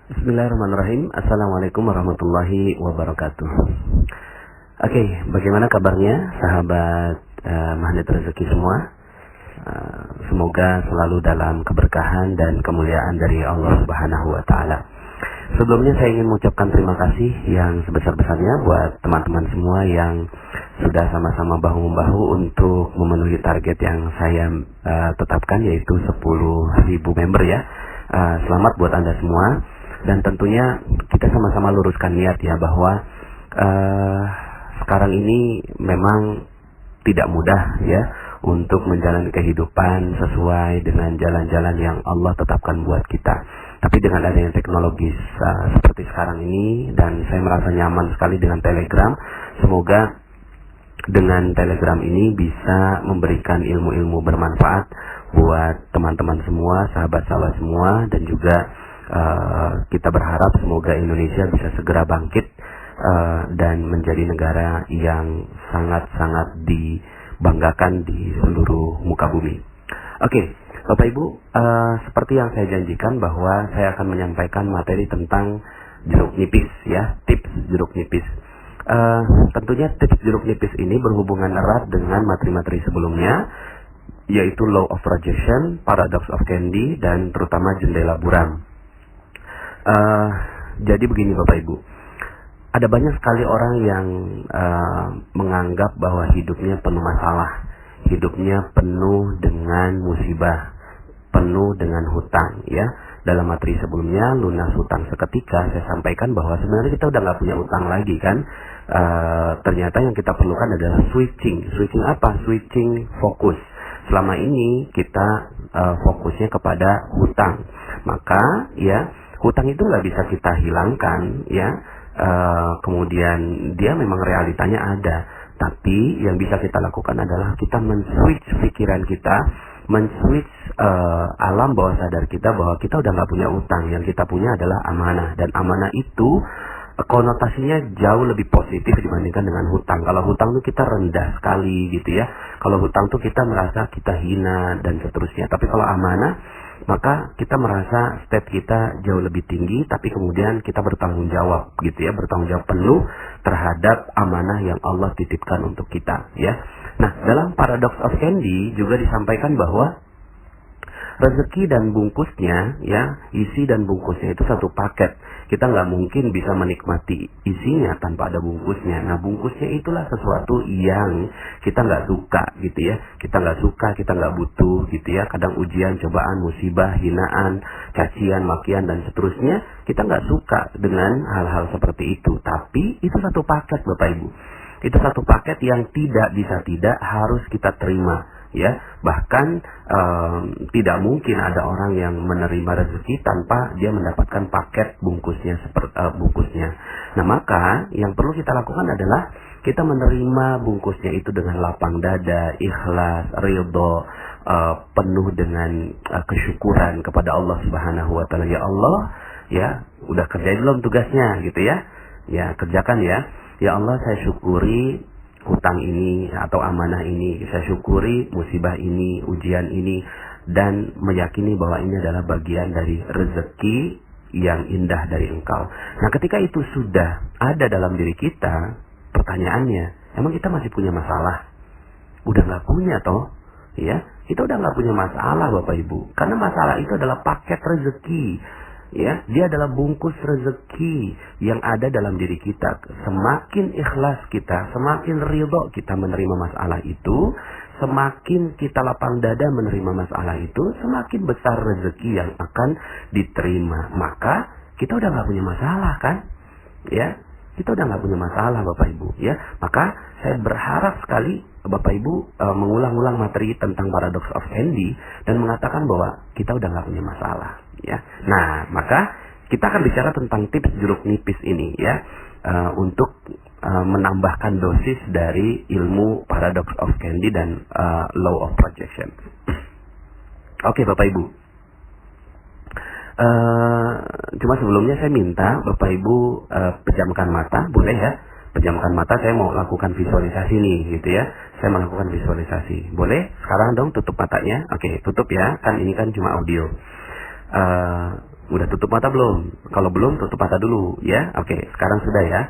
Bismillahirrahmanirrahim. Assalamualaikum warahmatullahi wabarakatuh. Oke, bagaimana kabarnya sahabat Magnet Rezeki semua? Semoga selalu dalam keberkahan dan kemuliaan dari Allah Subhanahu wa taala. Sebelumnya saya ingin mengucapkan terima kasih yang sebesar-besarnya buat teman-teman semua yang sudah sama-sama bahu-membahu untuk memenuhi target yang saya tetapkan, yaitu 10.000 member ya. Selamat buat Anda semua. Dan tentunya kita sama-sama luruskan niat ya, bahwa sekarang ini memang tidak mudah ya untuk menjalani kehidupan sesuai dengan jalan-jalan yang Allah tetapkan buat kita. Tapi dengan adanya teknologi seperti sekarang ini, dan saya merasa nyaman sekali dengan Telegram. Semoga dengan Telegram ini bisa memberikan ilmu-ilmu bermanfaat buat teman-teman semua, sahabat-sahabat semua, dan juga kita berharap semoga Indonesia bisa segera bangkit dan menjadi negara yang sangat-sangat dibanggakan di seluruh muka bumi. Oke, Bapak Ibu, seperti yang saya janjikan bahwa saya akan menyampaikan materi tentang jeruk nipis ya, tips jeruk nipis. Tentunya tips jeruk nipis ini berhubungan erat dengan materi-materi sebelumnya, yaitu Law of Projection, Paradox of Candy, dan terutama jendela buram. Jadi begini Bapak Ibu, ada banyak sekali orang yang menganggap bahwa hidupnya penuh masalah, hidupnya penuh dengan musibah, penuh dengan hutang ya. Dalam materi sebelumnya, lunas hutang seketika, saya sampaikan bahwa sebenarnya kita udah nggak punya hutang lagi kan. Ternyata yang kita perlukan adalah switching apa? Switching fokus. Selama ini kita fokusnya kepada hutang, maka ya hutang itu nggak bisa kita hilangkan ya. Kemudian dia memang realitanya ada, tapi yang bisa kita lakukan adalah kita men-switch pikiran kita, men-switch alam bawah sadar kita bahwa kita udah nggak punya utang. Yang kita punya adalah amanah, dan amanah itu konotasinya jauh lebih positif dibandingkan dengan hutang. Kalau hutang tuh kita rendah sekali gitu ya. Kalau hutang tuh kita merasa kita hina dan seterusnya. Tapi kalau amanah, maka kita merasa step kita jauh lebih tinggi, tapi kemudian kita bertanggung jawab gitu ya, bertanggung jawab penuh terhadap amanah yang Allah titipkan untuk kita ya. Nah, dalam Paradox of Candy juga disampaikan bahwa rezeki dan bungkusnya ya, isi dan bungkusnya itu satu paket. Kita nggak mungkin bisa menikmati isinya tanpa ada bungkusnya. Nah, bungkusnya itulah sesuatu yang kita nggak suka gitu ya. Kita nggak suka, kita nggak butuh gitu ya. Kadang ujian, cobaan, musibah, hinaan, cacian, makian, dan seterusnya, kita nggak suka dengan hal-hal seperti itu. Tapi itu satu paket Bapak Ibu. Itu satu paket yang tidak bisa tidak harus kita terima ya. Bahkan tidak mungkin ada orang yang menerima rezeki tanpa dia mendapatkan paket bungkusnya bungkusnya. Nah, maka yang perlu kita lakukan adalah kita menerima bungkusnya itu dengan lapang dada, ikhlas, ridho, penuh dengan kesyukuran kepada Allah Subhanahu wa taala. Ya Allah, ya, udah kerjain belum tugasnya gitu ya. Ya, kerjakan ya. Ya Allah, saya syukuri hutang ini atau amanah ini, saya syukuri musibah ini, ujian ini, dan meyakini bahwa ini adalah bagian dari rezeki yang indah dari Engkau. Nah, ketika itu sudah ada dalam diri kita, pertanyaannya, emang kita masih punya masalah? Udah nggak punya toh? Ya, kita udah nggak punya masalah Bapak Ibu, karena masalah itu adalah paket rezeki. Ya, dia adalah bungkus rezeki yang ada dalam diri kita. Semakin ikhlas kita, semakin ridho kita menerima masalah itu, semakin kita lapang dada menerima masalah itu, semakin besar rezeki yang akan diterima. Maka kita udah nggak punya masalah kan? Ya, kita udah nggak punya masalah Bapak Ibu. Ya, maka saya berharap sekali Bapak Ibu mengulang-ulang materi tentang Paradox of Candy dan mengatakan bahwa kita udah nggak punya masalah. Ya, nah maka kita akan bicara tentang tips jeruk nipis ini ya, untuk menambahkan dosis dari ilmu Paradox of Candy dan Law of Projection. Oke Bapak Ibu, cuma sebelumnya saya minta Bapak Ibu pejamkan mata, boleh ya? Pejamkan mata, saya mau lakukan visualisasi nih gitu ya. Saya melakukan visualisasi. Boleh? Sekarang dong tutup matanya. Oke, tutup ya. Kan ini kan cuma audio. Udah tutup mata belum? Kalau belum, tutup mata dulu ya. Oke, sekarang sudah ya.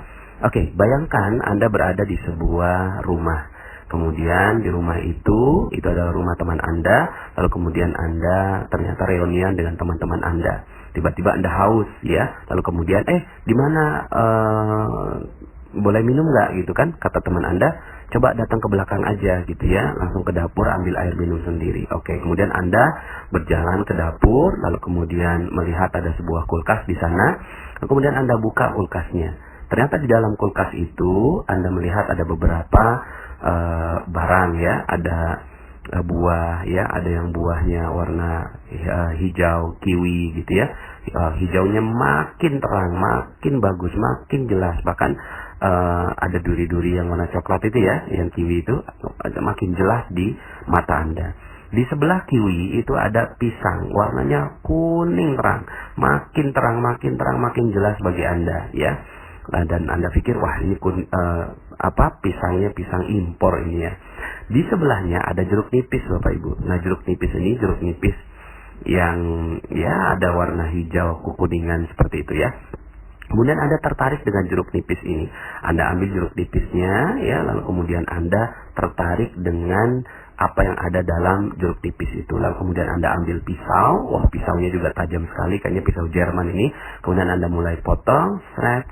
Oke, bayangkan Anda berada di sebuah rumah. Kemudian di rumah itu adalah rumah teman Anda. Lalu kemudian Anda ternyata reunian dengan teman-teman Anda. Tiba-tiba Anda haus ya. Lalu kemudian, di mana boleh minum nggak gitu kan? Kata teman Anda, coba datang ke belakang aja gitu ya. Langsung ke dapur ambil air minum sendiri. Oke, kemudian Anda berjalan ke dapur. Lalu kemudian melihat ada sebuah kulkas di sana. Lalu kemudian Anda buka kulkasnya. Ternyata di dalam kulkas itu Anda melihat ada beberapa barang ya, ada buah ya, ada yang buahnya warna hijau kiwi gitu ya. Hijaunya makin terang, makin bagus, makin jelas, bahkan ada duri-duri yang warna coklat itu ya, yang kiwi itu makin jelas di mata Anda. Di sebelah kiwi itu ada pisang, warnanya kuning terang, makin terang, makin terang, makin jelas bagi Anda ya. Dan Anda pikir, wah ini pisangnya pisang impor ini ya. Di sebelahnya ada jeruk nipis Bapak Ibu. Nah, jeruk nipis ini jeruk nipis yang ya ada warna hijau kekuningan seperti itu ya. Kemudian Anda tertarik dengan jeruk nipis ini. Anda ambil jeruk nipisnya ya, lalu kemudian Anda tertarik dengan apa yang ada dalam jeruk nipis itu. Lalu kemudian Anda ambil pisau. Wah, pisaunya juga tajam sekali, kayaknya pisau Jerman ini. Kemudian Anda mulai potong, sret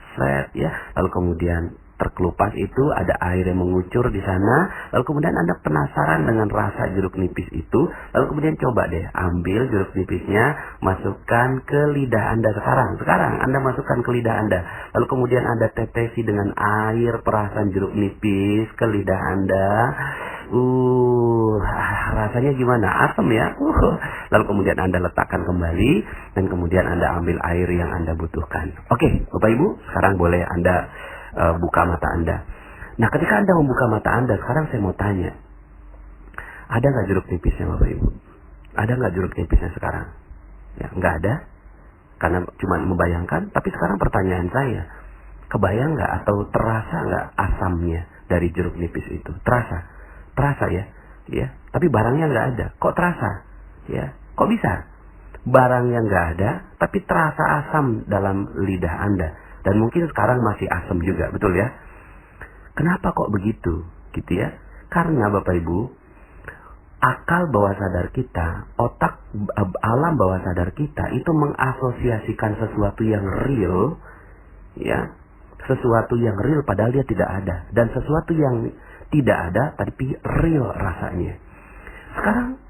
ya. Lalu kemudian terkelupas itu ada air yang mengucur di sana. Lalu kemudian Anda penasaran dengan rasa jeruk nipis itu. Lalu kemudian coba deh ambil jeruk nipisnya, masukkan ke lidah Anda sekarang. Sekarang Anda masukkan ke lidah Anda. Lalu kemudian Anda tetesi dengan air perasan jeruk nipis ke lidah Anda. Rasanya gimana? Asam ya. Lalu kemudian Anda letakkan kembali dan kemudian Anda ambil air yang Anda butuhkan. Oke, Bapak Ibu, sekarang boleh Anda buka mata Anda. Nah, ketika Anda membuka mata Anda, sekarang saya mau tanya, ada nggak jeruk nipisnya Bapak Ibu? Ada nggak jeruk nipisnya sekarang? Ya, nggak ada, karena cuma membayangkan. Tapi sekarang pertanyaan saya, kebayang nggak atau terasa nggak asamnya dari jeruk nipis itu? Terasa ya, ya. Tapi barangnya nggak ada. Kok terasa? Ya, kok bisa? Barangnya nggak ada, tapi terasa asam dalam lidah Anda. Dan mungkin sekarang masih asam juga, betul ya? Kenapa kok begitu? Gitu ya. Karena Bapak Ibu, akal bawah sadar kita, otak alam bawah sadar kita itu mengasosiasikan sesuatu yang real, ya, sesuatu yang real padahal dia tidak ada, dan sesuatu yang tidak ada tapi real rasanya. Sekarang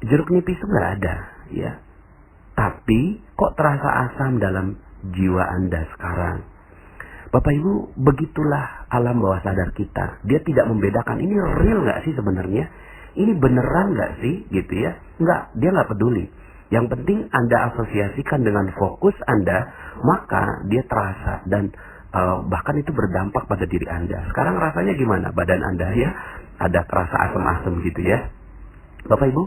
jeruk nipis itu nggak ada, ya, tapi kok terasa asam dalam jiwa Anda sekarang. Bapak Ibu, begitulah alam bawah sadar kita. Dia tidak membedakan ini real nggak sih sebenarnya, ini beneran nggak sih, gitu ya. Nggak, dia nggak peduli. Yang penting Anda asosiasikan dengan fokus Anda, maka dia terasa dan bahkan itu berdampak pada diri Anda. Sekarang rasanya gimana badan Anda ya? Ada terasa asam-asam gitu ya. Bapak Ibu,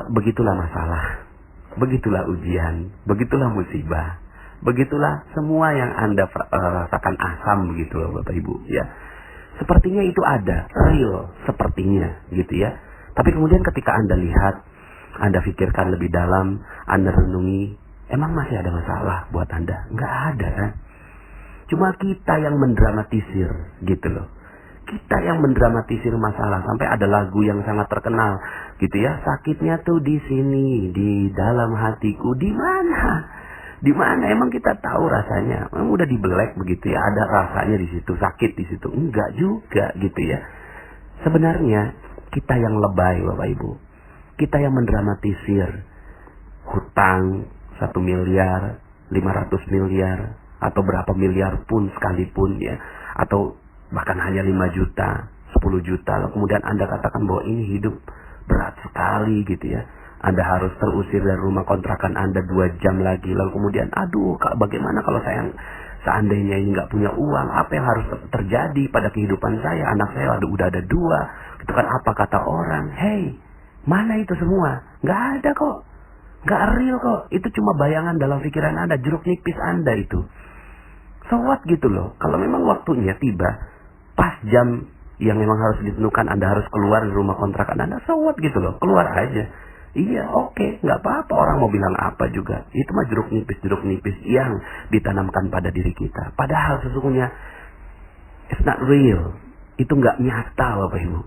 begitulah masalah, begitulah ujian, begitulah musibah. Begitulah semua yang Anda rasakan asam begitu loh Bapak Ibu ya. Sepertinya itu ada, real sepertinya gitu ya. Tapi kemudian ketika Anda lihat, Anda pikirkan lebih dalam, Anda renungi, emang masih ada masalah buat Anda? Nggak ada kan? Cuma kita yang mendramatisir gitu loh. Kita yang mendramatisir masalah, sampai ada lagu yang sangat terkenal gitu ya. Sakitnya tuh di sini, di dalam hatiku, di mana? Di mana? Emang kita tahu rasanya? Emang udah dibelek begitu ya? Ada rasanya di situ, sakit di situ? Enggak juga gitu ya. Sebenarnya kita yang lebay Bapak Ibu. Kita yang mendramatisir hutang 1 miliar, 500 miliar, atau berapa miliar pun sekalipun ya. Atau bahkan hanya 5 juta, 10 juta. Lalu kemudian Anda katakan bahwa ini hidup berat sekali gitu ya. Anda harus terusir dari rumah kontrakan Anda 2 jam lagi. Lalu kemudian, aduh Kak, bagaimana kalau saya seandainya ini nggak punya uang? Apa yang harus terjadi pada kehidupan saya? Anak saya udah ada 2. Itu kan apa kata orang? Hey, mana itu semua? Nggak ada kok. Nggak real kok. Itu cuma bayangan dalam pikiran Anda. Jeruk nipis Anda itu. So what gitu loh. Kalau memang waktunya tiba, pas jam yang memang harus ditentukan Anda harus keluar dari rumah kontrakan Anda, so what gitu loh. Keluar aja. Iya, oke, nggak apa-apa. Orang mau bilang apa juga. Itu mah jeruk nipis yang ditanamkan pada diri kita. Padahal sesungguhnya it's not real. Itu nggak nyata, Bapak Ibu.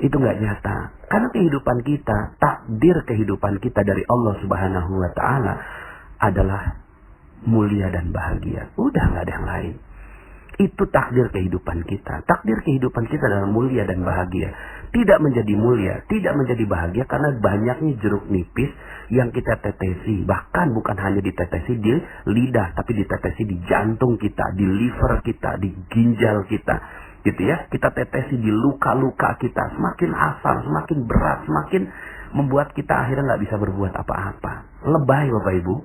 Itu nggak nyata. Karena kehidupan kita, takdir kehidupan kita dari Allah Subhanahu wa Ta'ala adalah mulia dan bahagia. Udah nggak ada yang lain. Itu takdir kehidupan kita. Takdir kehidupan kita adalah mulia dan bahagia. Tidak menjadi mulia, tidak menjadi bahagia karena banyaknya jeruk nipis yang kita tetesi. Bahkan bukan hanya ditetesi di lidah, tapi ditetesi di jantung kita, di liver kita, di ginjal kita. Gitu ya. Kita tetesi di luka-luka kita. Semakin asam, semakin berat, semakin membuat kita akhirnya nggak bisa berbuat apa-apa. Lebay, Bapak Ibu.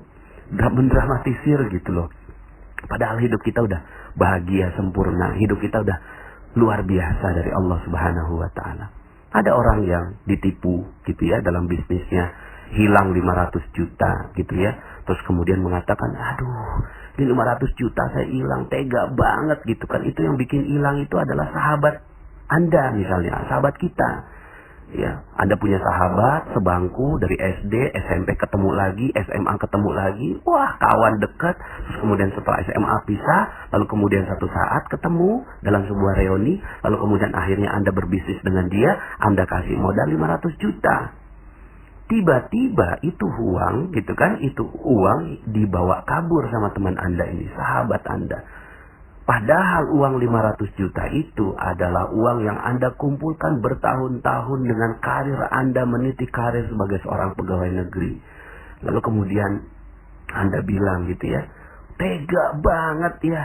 Mendramatisir gitu loh. Padahal hidup kita udah bahagia, sempurna. Hidup kita udah luar biasa dari Allah Subhanahu wa Ta'ala. Ada orang yang ditipu gitu ya dalam bisnisnya, hilang 500 juta gitu ya. Terus kemudian mengatakan, aduh, ini 500 juta saya hilang, tega banget gitu kan. Itu yang bikin hilang itu adalah sahabat Anda misalnya, sahabat kita. Ya, Anda punya sahabat sebangku dari SD, SMP ketemu lagi, SMA ketemu lagi, wah kawan dekat. Terus kemudian setelah SMA pisah, lalu kemudian satu saat ketemu dalam sebuah reuni, lalu kemudian akhirnya Anda berbisnis dengan dia, Anda kasih modal 500 juta. Tiba-tiba itu uang, gitu kan, itu uang dibawa kabur sama teman Anda ini, sahabat Anda. Padahal uang 500 juta itu adalah uang yang Anda kumpulkan bertahun-tahun dengan karir Anda meniti karir sebagai seorang pegawai negeri. Lalu kemudian Anda bilang gitu ya, tega banget ya,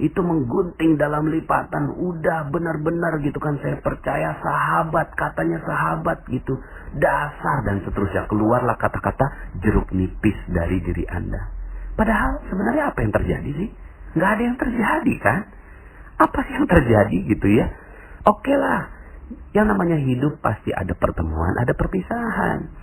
itu menggunting dalam lipatan, udah benar-benar gitu kan, saya percaya sahabat, katanya sahabat gitu, dasar dan seterusnya. Keluarlah kata-kata jeruk nipis dari diri Anda. Padahal sebenarnya apa yang terjadi sih? Nggak ada yang terjadi kan? Apa sih yang terjadi gitu ya? Oke lah, yang namanya hidup pasti ada pertemuan, ada perpisahan.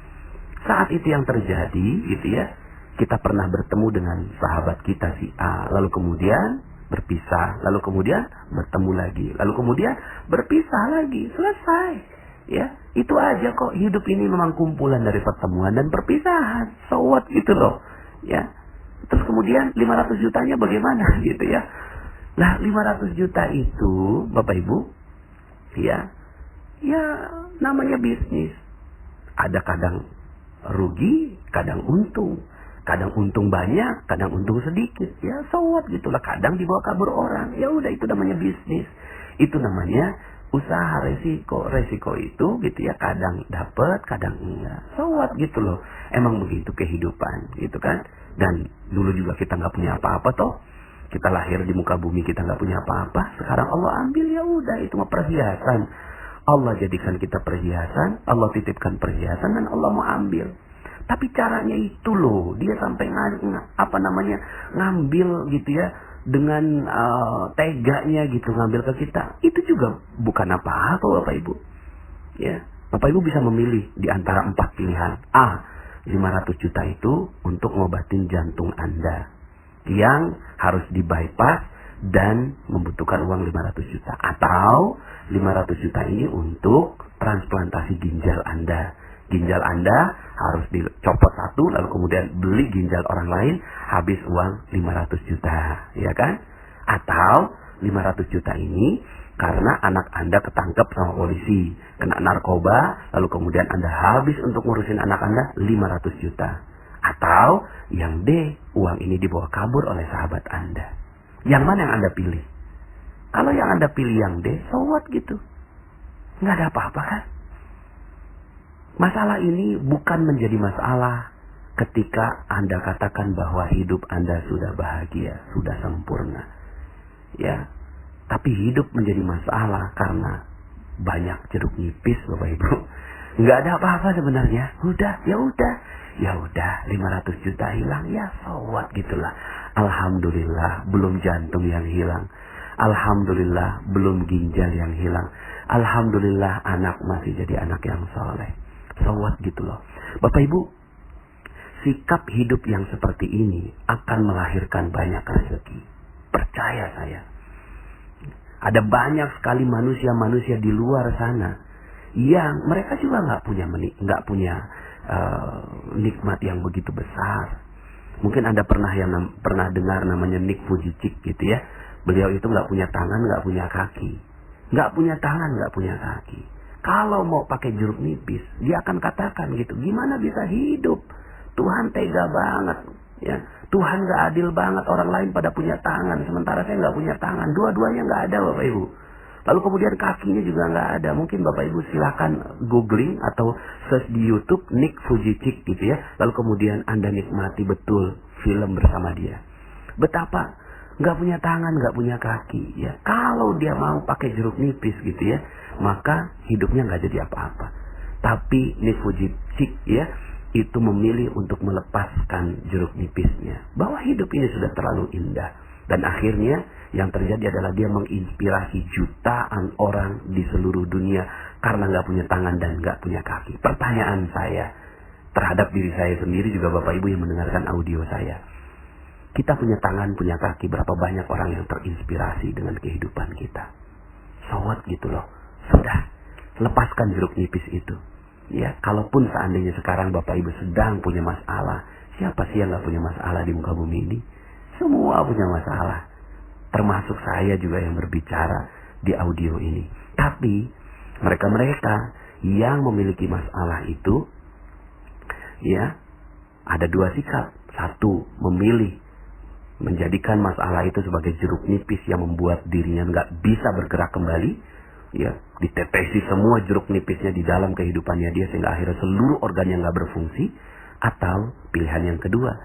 Saat itu yang terjadi gitu ya, kita pernah bertemu dengan sahabat kita si A, lalu kemudian berpisah, lalu kemudian bertemu lagi, lalu kemudian berpisah lagi, selesai. Ya, itu aja kok. Hidup ini memang kumpulan dari pertemuan dan perpisahan. So what gitu loh. Ya. Terus kemudian 500 jutanya bagaimana gitu ya. Nah 500 juta itu Bapak Ibu, ya namanya bisnis. Ada kadang rugi, kadang untung. Kadang untung banyak, kadang untung sedikit. Ya so what gitulah, kadang dibawa kabur orang. Ya udah, itu namanya bisnis. Itu namanya usaha resiko. Resiko itu gitu ya, kadang dapat, kadang enggak. So what gitu loh. Emang begitu kehidupan gitu kan. Dan dulu juga kita nggak punya apa-apa toh. Kita lahir di muka bumi, kita nggak punya apa-apa. Sekarang Allah ambil, ya udah, itu mah perhiasan. Allah jadikan kita perhiasan, Allah titipkan perhiasan dan Allah mau ambil. Tapi caranya itu loh, dia sampai ngambil gitu ya dengan teganya gitu, ngambil ke kita. Itu juga bukan apa-apa Bapak Ibu. Ya, Bapak Ibu bisa memilih di antara 4 pilihan. A, 500 juta itu untuk ngobatin jantung Anda yang harus di-bypass dan membutuhkan uang 500 juta. Atau 500 juta ini untuk transplantasi ginjal Anda. Ginjal Anda harus dicopot satu, lalu kemudian beli ginjal orang lain, habis uang 500 juta. Ya kan? Atau 500 juta ini karena anak Anda ketangkep sama polisi, kena narkoba, lalu kemudian Anda habis untuk ngurusin anak Anda 500 juta. Atau yang D, uang ini dibawa kabur oleh sahabat Anda. Yang mana yang Anda pilih? Kalau yang Anda pilih yang D, so what gitu. Nggak ada apa-apa kan? Masalah ini bukan menjadi masalah ketika Anda katakan bahwa hidup Anda sudah bahagia, sudah sempurna. Ya. Tapi hidup menjadi masalah karena banyak jeruk nipis Bapak Ibu. Nggak ada apa-apa sebenarnya. Ya udah 500 juta hilang, ya so what gitulah. Alhamdulillah belum jantung yang hilang. Alhamdulillah belum ginjal yang hilang. Alhamdulillah anak masih jadi anak yang soleh. So what gitu loh. Bapak Ibu, sikap hidup yang seperti ini akan melahirkan banyak rezeki. Percaya saya. Ada banyak sekali manusia-manusia di luar sana yang mereka juga nggak punya nikmat yang begitu besar. Mungkin Anda pernah dengar namanya Nick Vujicic gitu ya. Beliau itu nggak punya tangan, nggak punya kaki. Nggak punya tangan, nggak punya kaki. Kalau mau pakai jeruk nipis, dia akan katakan gitu, gimana bisa hidup? Tuhan tega banget, ya. Tuhan nggak adil banget, orang lain pada punya tangan, sementara saya nggak punya tangan. Dua-duanya nggak ada, Bapak Ibu. Lalu kemudian kakinya juga nggak ada. Mungkin Bapak Ibu silakan googling atau search di YouTube Nick Vujicic gitu ya. Lalu kemudian Anda nikmati betul film bersama dia. Betapa nggak punya tangan, nggak punya kaki ya. Kalau dia mau pakai jeruk nipis gitu ya, maka hidupnya nggak jadi apa-apa. Tapi Nick Vujicic ya, itu memilih untuk melepaskan jeruk nipisnya. Bahwa hidup ini sudah terlalu indah. Dan akhirnya yang terjadi adalah dia menginspirasi jutaan orang di seluruh dunia karena nggak punya tangan dan nggak punya kaki. Pertanyaan saya terhadap diri saya sendiri juga Bapak Ibu yang mendengarkan audio saya. Kita punya tangan, punya kaki, berapa banyak orang yang terinspirasi dengan kehidupan kita. So what gitu loh. Sudah, lepaskan jeruk nipis itu. Ya, kalaupun seandainya sekarang Bapak Ibu sedang punya masalah, siapa sih yang nggak punya masalah di muka bumi ini? Semua punya masalah. Termasuk saya juga yang berbicara di audio ini. Tapi mereka-mereka yang memiliki masalah itu, ya, ada dua sikap. Satu, memilih menjadikan masalah itu sebagai jeruk nipis yang membuat dirinya nggak bisa bergerak kembali. Ya, ditetesi semua jeruk nipisnya di dalam kehidupannya dia sehingga akhirnya seluruh organnya nggak berfungsi. Atau pilihan yang kedua,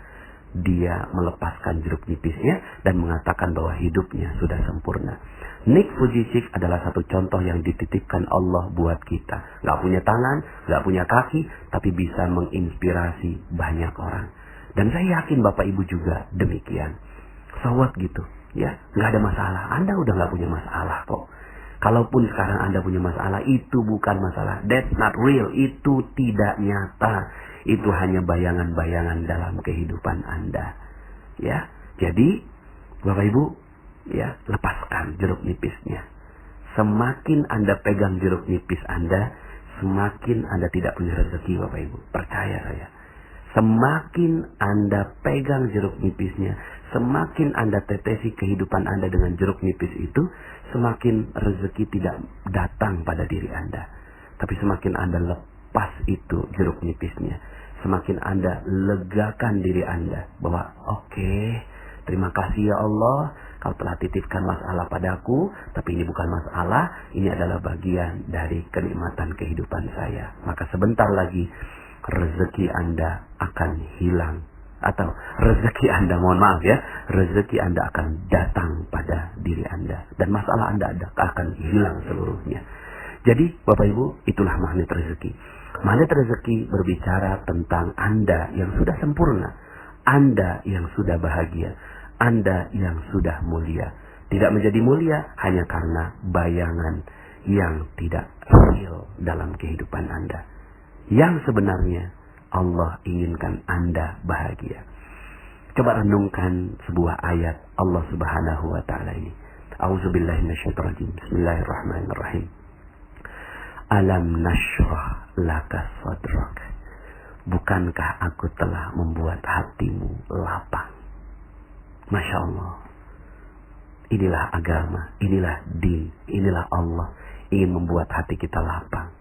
dia melepaskan jeruk nipisnya dan mengatakan bahwa hidupnya sudah sempurna. Nick Vujicic adalah satu contoh yang dititipkan Allah buat kita. Gak punya tangan, gak punya kaki, tapi bisa menginspirasi banyak orang. Dan saya yakin Bapak Ibu juga demikian. So what gitu, ya, gak ada masalah. Anda udah gak punya masalah kok. Kalaupun sekarang Anda punya masalah, itu bukan masalah. That's not real. Itu tidak nyata. Itu hanya bayangan-bayangan dalam kehidupan Anda. Ya, jadi Bapak Ibu, ya, lepaskan jeruk nipisnya. Semakin Anda pegang jeruk nipis Anda, semakin Anda tidak punya rezeki, Bapak Ibu. Percaya saya. Semakin Anda pegang jeruk nipisnya, semakin Anda tetesi kehidupan Anda dengan jeruk nipis itu, semakin rezeki tidak datang pada diri Anda. Tapi semakin Anda lepas itu jeruk nipisnya, semakin Anda legakan diri Anda bahwa oke, terima kasih ya Allah, Kau telah titipkan masalah padaku, tapi ini bukan masalah, ini adalah bagian dari kenikmatan kehidupan saya. Maka sebentar lagi rezeki Anda akan hilang. Atau rezeki Anda, mohon maaf ya, rezeki Anda akan datang pada diri Anda. Dan masalah Anda akan hilang seluruhnya. Jadi Bapak Ibu, itulah magnet rezeki. Magnet rezeki berbicara tentang Anda yang sudah sempurna. Anda yang sudah bahagia. Anda yang sudah mulia. Tidak menjadi mulia hanya karena bayangan yang tidak real dalam kehidupan Anda. Yang sebenarnya Allah inginkan Anda bahagia. Coba renungkan sebuah ayat Allah Subhanahu wa taala ini. A'udzubillahi minasyaitonir rajim. Bismillahirrahmanirrahim. Alam nashrah laka sadrak. Bukankah aku telah membuat hatimu lapang? Masya Allah. Inilah agama, inilah din, inilah Allah ingin membuat hati kita lapang.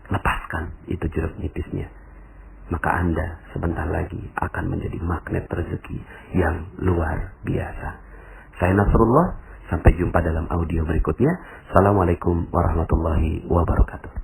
Lepaskan itu jeruk nipisnya. Maka Anda sebentar lagi akan menjadi magnet rezeki yang luar biasa. Saya Nasrullah, sampai jumpa dalam audio berikutnya. Assalamualaikum warahmatullahi wabarakatuh.